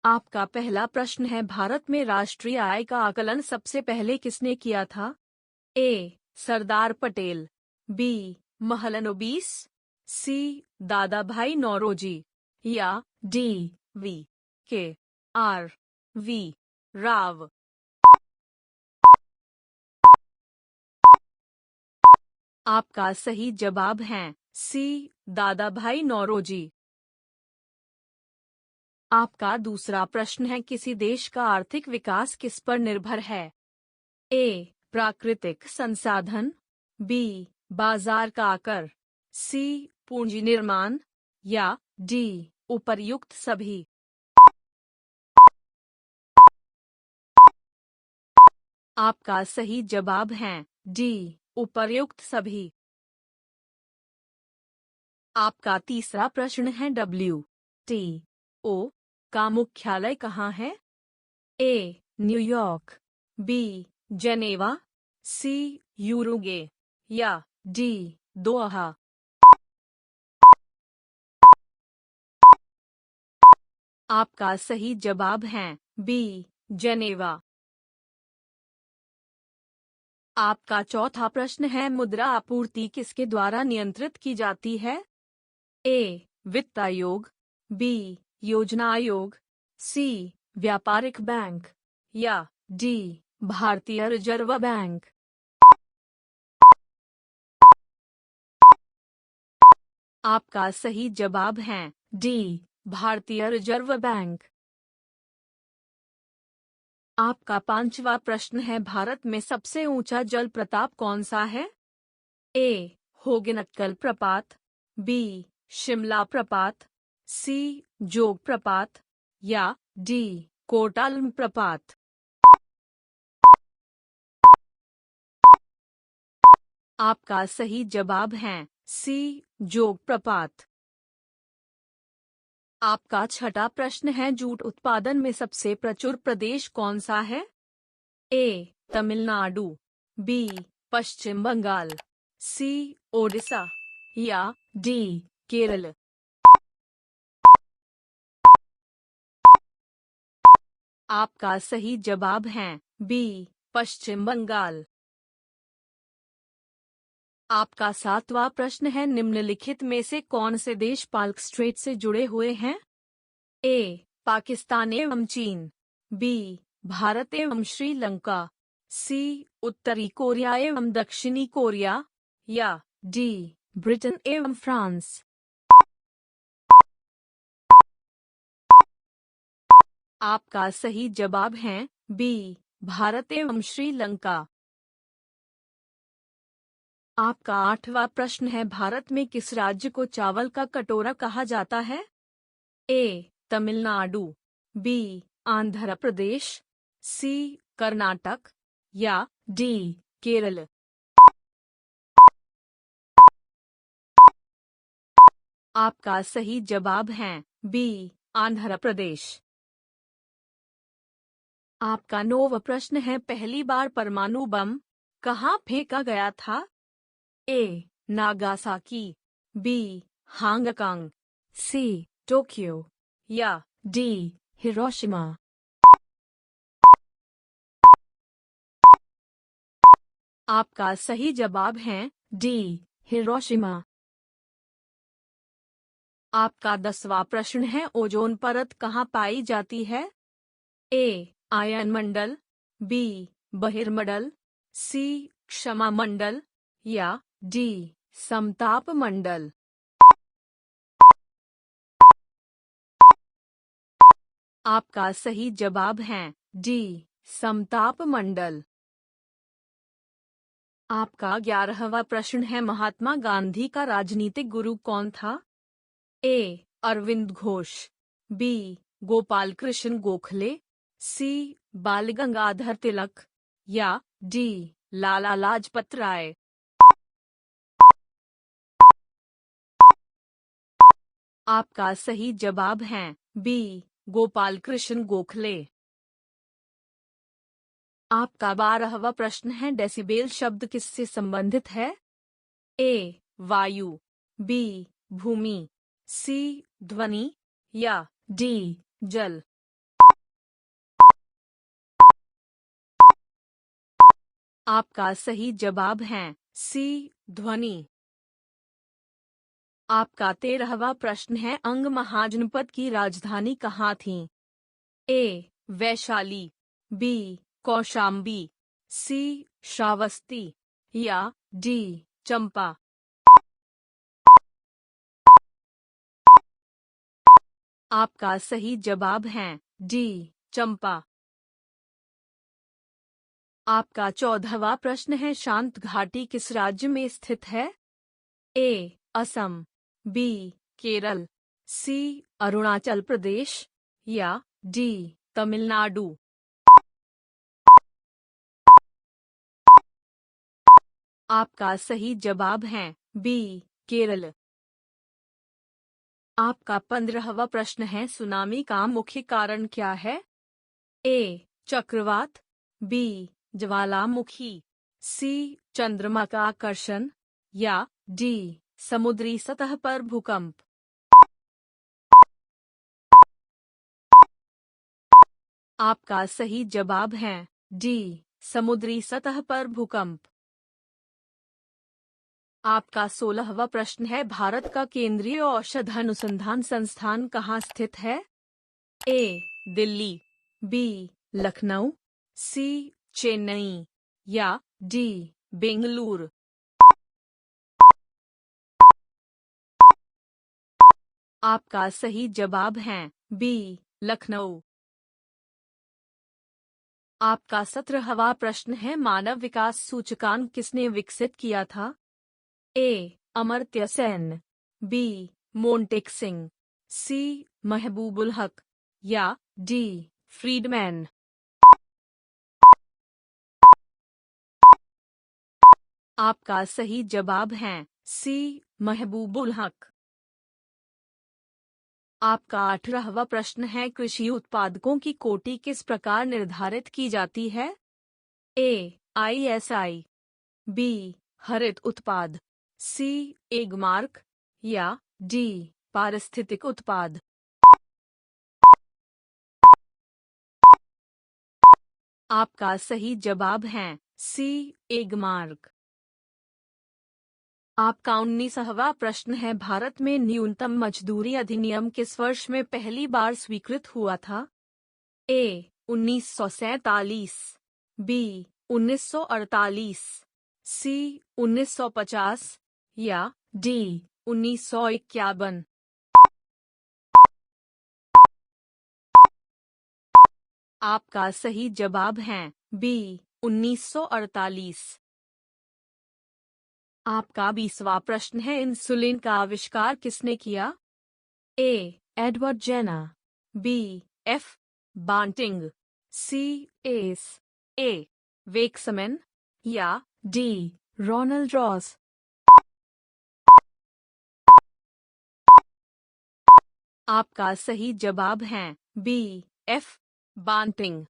आपका पहला प्रश्न है, भारत में राष्ट्रीय आय का आकलन सबसे पहले किसने किया था? ए. सरदार पटेल, बी. महलनोबिस, सी. दादा भाई नौरोजी, या डी. वी. के. आर. वी. राव। आपका सही जवाब है सी. दादा भाई नौरोजी। आपका दूसरा प्रश्न है, किसी देश का आर्थिक विकास किस पर निर्भर है? ए. प्राकृतिक संसाधन, बी. बाजार का आकर, सी. पूंजी निर्माण, या डी. उपर्युक्त सभी। आपका सही जवाब है डी. उपर्युक्त सभी। आपका तीसरा प्रश्न है, WTO का मुख्यालय कहाँ है? A. New York, B. Geneva, C. Uruguay, या डी. दोहा। आपका सही जवाब है बी. जेनेवा। आपका चौथा प्रश्न है, मुद्रा आपूर्ति किसके द्वारा नियंत्रित की जाती है? ए. वित्त आयोग, बी. योजना आयोग, सी. व्यापारिक बैंक, या डी. भारतीय रिजर्व बैंक। आपका सही जवाब है डी. भारतीय रिजर्व बैंक। आपका पांचवा प्रश्न है, भारत में सबसे ऊंचा जल प्रपात कौन सा है? ए. होगनक्कल प्रपात, बी. शिमला प्रपात, सी. जोग प्रपात, या डी. कोटालम प्रपात। आपका सही जवाब है सी. जोग प्रपात। आपका छठा प्रश्न है, जूट उत्पादन में सबसे प्रचुर प्रदेश कौन सा है? ए. तमिलनाडु, बी. पश्चिम बंगाल, सी. ओडिशा, या डी. केरल। आपका सही जवाब है बी. पश्चिम बंगाल। आपका सातवां प्रश्न है, निम्नलिखित में से कौन से देश पाल्क स्ट्रेट से जुड़े हुए हैं? ए. पाकिस्तान एवं चीन, बी. भारत एवं श्रीलंका, सी. उत्तरी कोरिया एवं दक्षिणी कोरिया, या डी. ब्रिटेन एवं फ्रांस। आपका सही जवाब है बी. भारत एवं श्रीलंका। आपका आठवां प्रश्न है, भारत में किस राज्य को चावल का कटोरा कहा जाता है? ए. तमिलनाडु, बी. आंध्र प्रदेश, सी. कर्नाटक, या डी. केरल। आपका सही जवाब है बी. आंध्र प्रदेश। आपका नौवां प्रश्न है, पहली बार परमाणु बम कहाँ फेंका गया था? A. Nagasaki, B. Hong Kong, C. Tokyo, या डी. हिरोशिमा। आपका सही जवाब है डी. हिरोशिमा। आपका 10वां प्रश्न है, ओजोन परत कहाँ पाई जाती है? ए. आयन मंडल, बी. बहिर्मंडल, सी. क्षमा मंडल, या डी. समताप मंडल। आपका सही जवाब है डी. समताप मंडल। आपका 11वां प्रश्न है, महात्मा गांधी का राजनीतिक गुरु कौन था? ए. अरविंद घोष, बी. गोपाल कृष्ण गोखले, सी. बाल गंगाधर तिलक, या डी. लाला लाजपत राय। आपका सही जवाब है बी. गोपाल कृष्ण गोखले। आपका 12वां प्रश्न है, डेसिबेल शब्द किससे संबंधित है? ए. वायु, बी. भूमि, सी. ध्वनि, या डी. जल। आपका सही जवाब है सी, ध्वनि। आपका 13वां प्रश्न है, अंग महाजनपद की राजधानी कहाँ थी? ए, वैशाली, बी, कौशाम्बी, सी, श्रावस्ती या डी, चंपा। आपका सही जवाब है डी, चंपा। आपका 14वां प्रश्न है, शांत घाटी किस राज्य में स्थित है? ए, असम, बी, केरल, सी, अरुणाचल प्रदेश या डी, तमिलनाडु। आपका सही जवाब है बी, केरल। आपका 15वां प्रश्न है, सुनामी का मुख्य कारण क्या है? ए, चक्रवात, बी, ज्वालामुखी, सी, चंद्रमा का आकर्षण या डी, समुद्री सतह पर भूकंप। आपका सही जवाब है डी, समुद्री सतह पर भूकंप। आपका 16वां प्रश्न है, भारत का केंद्रीय औषध अनुसंधान संस्थान कहाँ स्थित है? ए, दिल्ली, बी, लखनऊ, सी, चेन्नई या डी, बेंगलुरु। आपका सही जवाब है बी, लखनऊ। आपका 17वां प्रश्न है, मानव विकास सूचकांक किसने विकसित किया था? ए, अमर्त्य सेन, बी, मोंटेक सिंह, सी, महबूबुल हक या डी, फ्रीडमैन। आपका सही जवाब है सी, महबूबुल हक। आपका 18वां प्रश्न है, कृषि उत्पादकों की कोटि किस प्रकार निर्धारित की जाती है? ए, ISI, बी, हरित उत्पाद, सी, एगमार्क या डी, पारिस्थितिक उत्पाद। आपका सही जवाब है सी, एगमार्क। आपका 19वां प्रश्न है, भारत में न्यूनतम मजदूरी अधिनियम किस वर्ष में पहली बार स्वीकृत हुआ था? ए, 1947, बी, 1948, सी, 1950 या डी, 1951। आपका सही जवाब है बी, 1948। आपका 20वां प्रश्न है, इंसुलिन का आविष्कार किसने किया? ए, एडवर्ड जेनर, बी, एफ, बांटिंग, सी, एस, ए, वेक्समैन या डी, रोनाल्ड रॉस। आपका सही जवाब है बी, एफ, बांटिंग।